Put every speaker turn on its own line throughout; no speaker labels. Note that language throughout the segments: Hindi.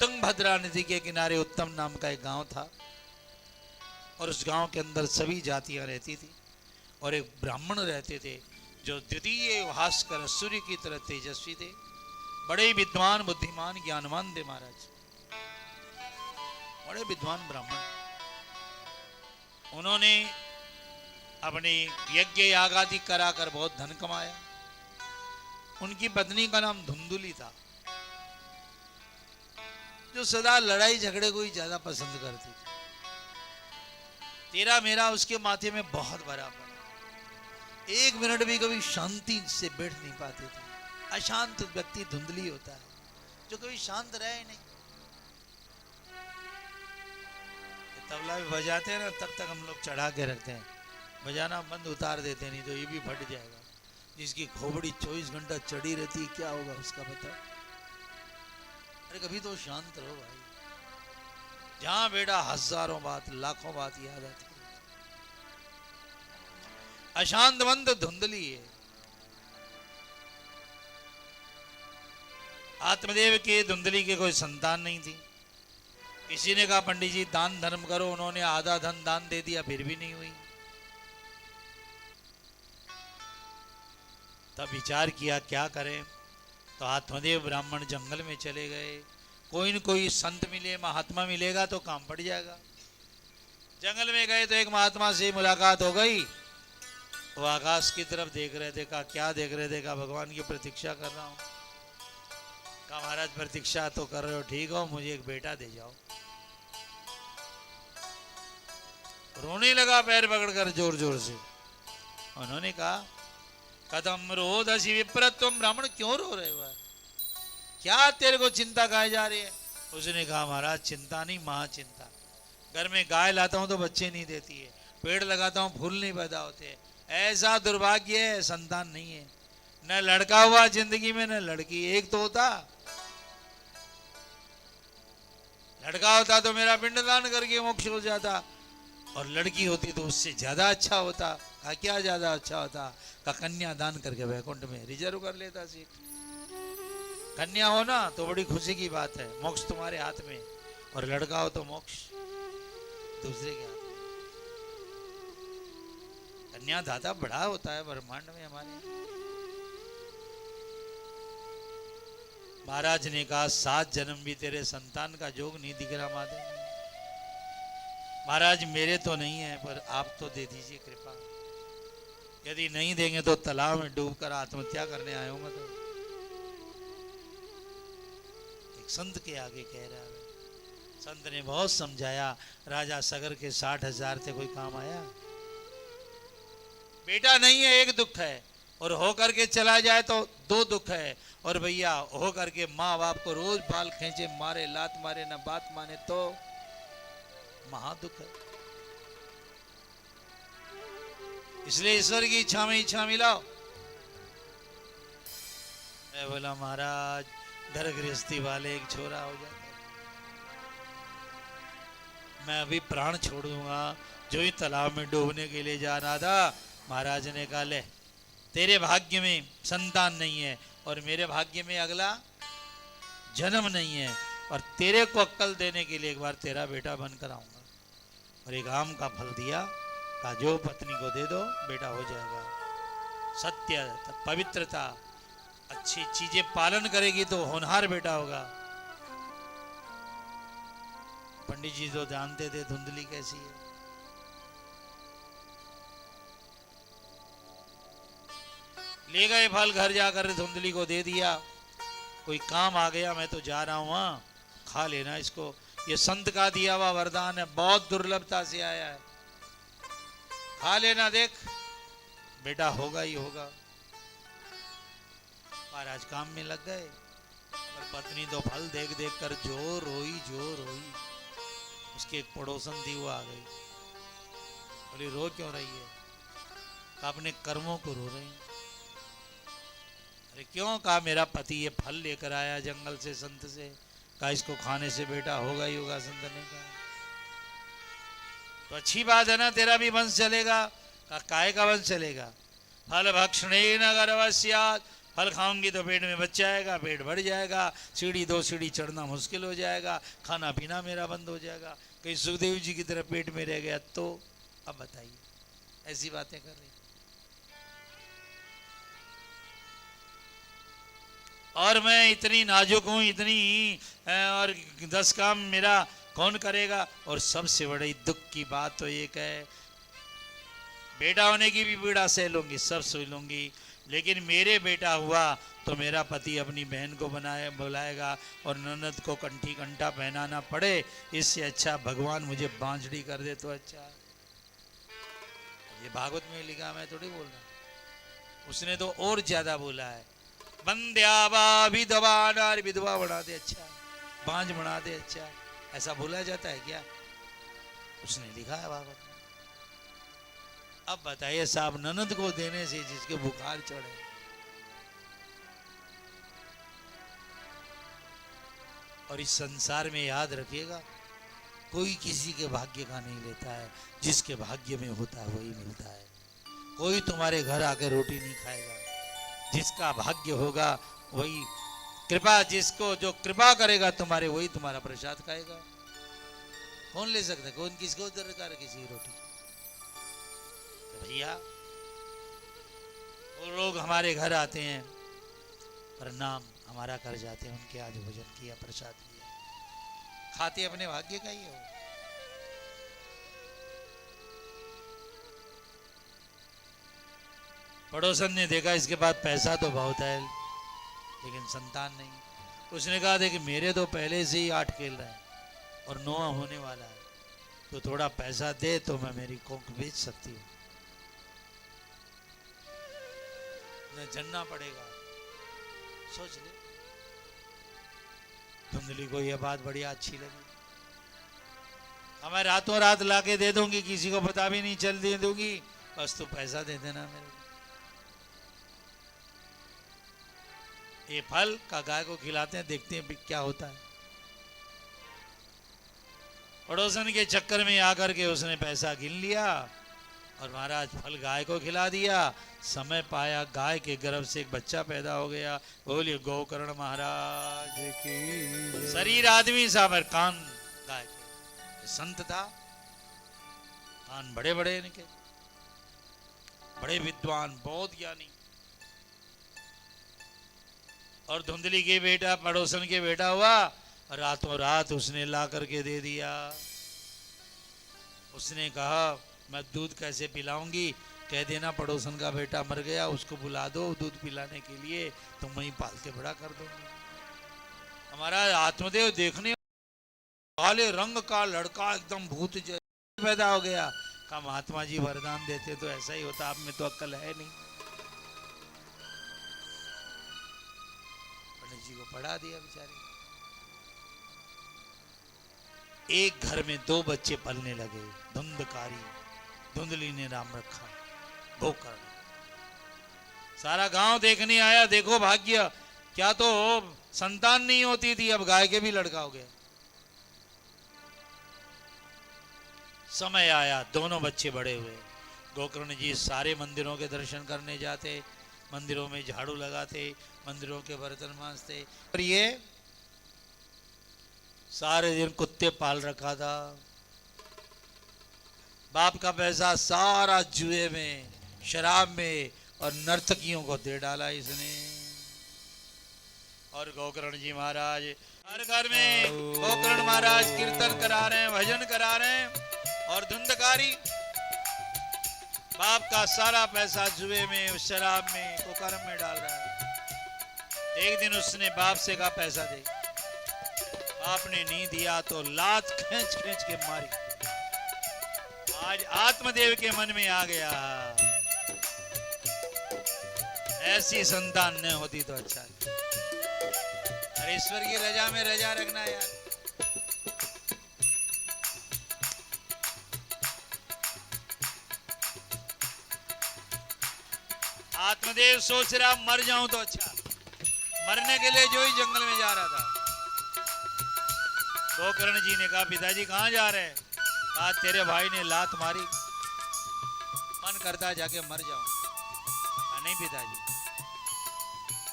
तुंगभद्रा नदी के किनारे उत्तम नाम का एक गांव था और उस गांव के अंदर सभी जातियां रहती थी और एक ब्राह्मण रहते थे जो द्वितीय भास्कर सूर्य की तरह तेजस्वी थे, बड़े विद्वान बुद्धिमान ज्ञानवान थे महाराज, बड़े विद्वान ब्राह्मण। उन्होंने अपने यज्ञ याग आदि कराकर बहुत धन कमाया। उनकी पत्नी का नाम धुंधुली था, जो सदा लड़ाई झगड़े को ही ज्यादा पसंद करती थी। तेरा मेरा उसके माथे में बहुत भरा पड़ा, एक मिनट भी कभी शांति से बैठ नहीं पाते थे। अशांत व्यक्ति धुंधली होता है, जो कभी शांत रहे नहीं। तबला भी बजाते हैं ना, तब तक हम लोग चढ़ा के रखते हैं, बजाना बंद उतार देते, नहीं तो ये भी फट जाएगा। जिसकी खोपड़ी 24 घंटा चढ़ी रहती है, क्या होगा उसका पता। अरे कभी तो शांत रहो भाई। जहां बेटा हजारों बात लाखों बात याद आती है। अशांत मन तो धुंधली है। आत्मदेव के धुंधली के कोई संतान नहीं थी। किसी ने कहा पंडित जी दान धर्म करो, उन्होंने आधा धन दान दे दिया, फिर भी नहीं हुई। तब विचार किया क्या करें, तो आत्मदेव ब्राह्मण जंगल में चले गए। कोई न कोई संत मिले, महात्मा मिलेगा तो काम पड़ जाएगा। जंगल में गए तो एक महात्मा से मुलाकात हो गई। वो आकाश की तरफ देख रहे थे। कहा क्या देख रहे थे? कहा भगवान की प्रतीक्षा कर रहा हूं। कहा महाराज प्रतीक्षा तो कर रहे हो, ठीक हो, मुझे एक बेटा दे जाओ। रोने लगा पैर पकड़कर जोर जोर से। उन्होंने कहा कदम रोदसी विप्र, तुम ब्राह्मण क्यों रो रहे हो? क्या तेरे को चिंता काहे जा रही है? उसने कहा महाराज चिंता नहीं, महाचिंता। घर में गाय लाता हूं तो बच्चे नहीं देती है, पेड़ लगाता हूं फूल नहीं पैदा होते। ऐसा दुर्भाग्य है, संतान नहीं है। न लड़का हुआ जिंदगी में, न लड़की। एक तो होता, लड़का होता तो मेरा पिंडदान करके मोक्ष हो जाता, और लड़की होती तो उससे ज्यादा अच्छा होता। का क्या ज्यादा अच्छा होता? का कन्या दान करके वैकुंठ में रिजर्व कर लेता सीट। कन्या हो ना तो बड़ी खुशी की बात है, मोक्ष तुम्हारे हाथ में, और लड़का हो तो मोक्ष दूसरे के हाथ में। कन्या दाता बड़ा होता है ब्रह्मांड में हमारे। महाराज ने कहा 7 जन्म भी तेरे संतान का जोग नहीं दिख रहा माधव। महाराज मेरे तो नहीं है, पर आप तो दे दीजिए कृपा। यदि नहीं देंगे तो तालाब में डूबकर आत्महत्या करने आया हूं मैं तो। एक संत के आगे कह रहा है। संत ने बहुत समझाया। राजा सगर के 60,000 थे, कोई काम आया? बेटा नहीं है एक दुख है, और हो करके चला जाए तो 2 दुख है। और भैया हो करके माँ बाप को रोज बाल खींचे मारे, लात मारे, ना बात माने तो महादुख है। इसलिए ईश्वर की इच्छा में इच्छा मिलाओ। मैं बोला महाराज घर गृहस्थी वाले एक छोरा हो जाता, मैं अभी प्राण छोड़ दूंगा। जो ही तालाब में डूबने के लिए जा रहा था, महाराज ने कहा ले तेरे भाग्य में संतान नहीं है, और मेरे भाग्य में अगला जन्म नहीं है, और तेरे को अक्कल देने के लिए एक बार तेरा बेटा बनकर आऊंगा। और एक आम का फल दिया, कहा जो पत्नी को दे दो बेटा हो जाएगा। सत्य, पवित्रता, अच्छी चीजें पालन करेगी तो होनहार बेटा होगा। पंडित जी तो जानते थे धुंधली कैसी है। ले गए फल, घर जाकर धुंधली को दे दिया। कोई काम आ गया, मैं तो जा रहा हूं, वहां खा लेना इसको, ये संत का दिया हुआ वरदान है, बहुत दुर्लभता से आया है, खा लेना, देख बेटा होगा ही होगा। महाराज काम में लग गए, और पत्नी तो फल देख देख कर जो रोई। उसके एक पड़ोसन थी, वो आ गई, बोली रो क्यों रही है? अपने कर्मों को रो रही। अरे क्यों? कहा मेरा पति ये फल लेकर आया जंगल से, संत से, कहा इसको खाने से बेटा होगा ही होगा। संत ने कहा तो अच्छी बात है ना, तेरा भी वंश चलेगा। कहा काहे का वंश चलेगा? फल भक्षणे न गर्भस्यात्, फल खाऊंगी तो पेट में बच्चा आएगा, पेट बढ़ जाएगा, सीढ़ी 2 सीढ़ी चढ़ना मुश्किल हो जाएगा, खाना पीना मेरा बंद हो जाएगा, कहीं सुखदेव जी की तरह पेट में रह गया तो। अब बताइए, ऐसी बातें कर रही। और मैं इतनी नाजुक हूं, इतनी और 10 काम मेरा कौन करेगा। और सबसे बड़ी दुख की बात तो एक है, बेटा होने की भी पीड़ा सह लूंगी, सब सह लूंगी, लेकिन मेरे बेटा हुआ तो मेरा पति अपनी बहन को बुलाएगा और ननद को कंठी कंठा पहनाना पड़े, इससे अच्छा भगवान मुझे बांझड़ी कर दे तो अच्छा। ये भागवत में लिखा, मैं थोड़ी बोल रहा। उसने तो और ज्यादा बोला है, बंध्यावा विधवा नारी, विधवा बना दे अच्छा, बांझ बना दे अच्छा। ऐसा बोला जाता है क्या? उसने लिखा है भागवत में। अब बताइए साहब, ननद को देने से जिसके बुखार चढ़े। और इस संसार में याद रखिएगा, कोई किसी के भाग्य का नहीं लेता है, जिसके भाग्य में होता है वही मिलता है। कोई तुम्हारे घर आके रोटी नहीं खाएगा, जिसका भाग्य होगा वही कृपा, जिसको जो कृपा करेगा तुम्हारे, वही तुम्हारा प्रसाद खाएगा। कौन ले सकता है? कौन किसको दरकार किसी रोटी? तो भैया वो लोग हमारे घर आते हैं, प्रणाम हमारा कर जाते हैं, उनके आज भोजन किया, प्रसाद किया, खाते अपने भाग्य का ही है। पड़ोसन ने देखा इसके पास पैसा तो बहुत है लेकिन संतान नहीं। उसने कहा देख मेरे तो पहले से ही 8 खेल रहे हैं और 9 होने वाला है, तो थोड़ा पैसा दे तो मैं मेरी कोख बेच सकती हूँ। जनना पड़ेगा, सोच ले। धुंधली को यह बात बड़ी अच्छी लगी, हमें रातों रात लाके दे दूंगी, किसी को पता भी नहीं चल दे दूंगी, बस तू पैसा दे देना मेरे को। ये फल का गाय को खिलाते हैं, देखते हैं क्या होता है। पड़ोसन के चक्कर में आकर के उसने पैसा गिन लिया और महाराज फल गाय को खिला दिया। समय पाया गाय के गर्भ से एक बच्चा पैदा हो गया। बोलिए गोकर्ण महाराज की। शरीर आदमी सा पर कान गाय के। संत था, कान बड़े बड़े इनके, बड़े विद्वान, बहुत ज्ञानी। और धुंधली के बेटा पड़ोसन के बेटा हुआ, रातों रात उसने ला करके दे दिया। उसने कहा मैं दूध कैसे पिलाऊंगी, कह देना पड़ोसन का बेटा मर गया, उसको बुला दो दूध पिलाने के लिए, तुम वहीं पाल के बड़ा कर दूंगी। हमारा आत्मदेव देखने काले रंग का लड़का एकदम भूत जैसा पैदा हो गया। कहा महात्मा जी वरदान देते तो ऐसा ही होता, आप में तो अक्ल है नहीं। पंडित जी को पढ़ा दिया बेचारे। एक घर में 2 बच्चे पलने लगे, धुंधकारी, धुंधली ने नाम रखा गोकर्ण। सारा गांव देखने आया, देखो भाग्य, क्या तो संतान नहीं होती थी, अब गाय के भी लड़का हो गया। समय आया, दोनों बच्चे बड़े हुए। गोकर्ण जी सारे मंदिरों के दर्शन करने जाते, मंदिरों में झाड़ू लगाते, मंदिरों के बर्तन मांजते। और ये सारे दिन कुत्ते पाल रखा था, बाप का पैसा सारा जुए में, शराब में और नर्तकियों को दे डाला इसने। और गोकर्ण जी महाराज हर घर में गोकर्ण महाराज कीर्तन करा रहे हैं, भजन करा रहे हैं, और धुंधकारी बाप का सारा पैसा जुए में, शराब में, कुकर्म में डाल रहा है। एक दिन उसने बाप से कहा पैसा दे, बाप ने नहीं दिया तो लात खींच खींच के मारी। आज आत्मदेव के मन में आ गया, ऐसी संतान न होती तो अच्छा है। अरे ईश्वर की रजा में रजा रखना यार। आत्मदेव सोच रहा मर जाऊं तो अच्छा, मरने के लिए जो ही जंगल में जा रहा था। गोकर्ण जी ने कहा पिताजी कहां जा रहे हैं? कहा तेरे भाई ने लात मारी, मन करता जाके मर जाऊं। नहीं पिताजी,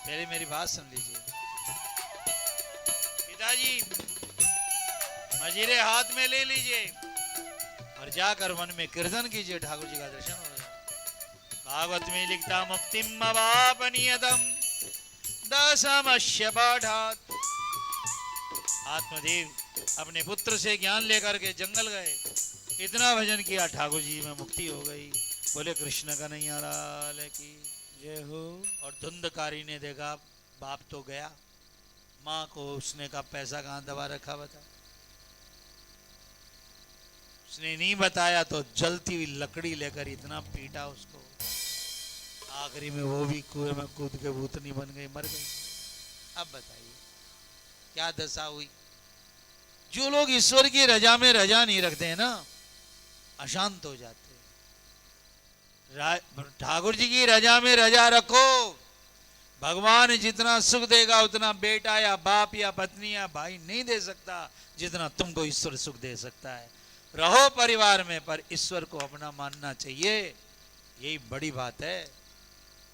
पहले मेरी बात सुन लीजिए। पिताजी मजीरे हाथ में ले लीजिए और जाकर वन में कीर्तन कीजिए, ठाकुर जी का दर्शन हो जाए। भागवत में लिखता मुक्तिम अवापनियतम दशमस्य पाठात्। आत्मदेव अपने पुत्र से ज्ञान लेकर के जंगल गए, इतना भजन किया, ठाकुर जी में मुक्ति हो गई। बोले कृष्ण कन्हैया लाल की जय हो। और धुंधकारी ने देखा बाप तो गया, माँ को उसने कहा पैसा कहाँ दबा रखा बता। उसने नहीं बताया तो जलती हुई लकड़ी लेकर इतना पीटा उसको, आखिरी में वो भी कुएं में कूद के भूतनी बन गई, मर गई। अब बताइए क्या दशा हुई। जो लोग ईश्वर की रजा में रजा नहीं रखते हैं ना, अशांत हो जाते हैं। ठाकुर जी की रजा में रजा रखो। भगवान जितना सुख देगा उतना बेटा या बाप या पत्नी या भाई नहीं दे सकता जितना तुमको ईश्वर सुख दे सकता है। रहो परिवार में पर ईश्वर को अपना मानना चाहिए, यही बड़ी बात है।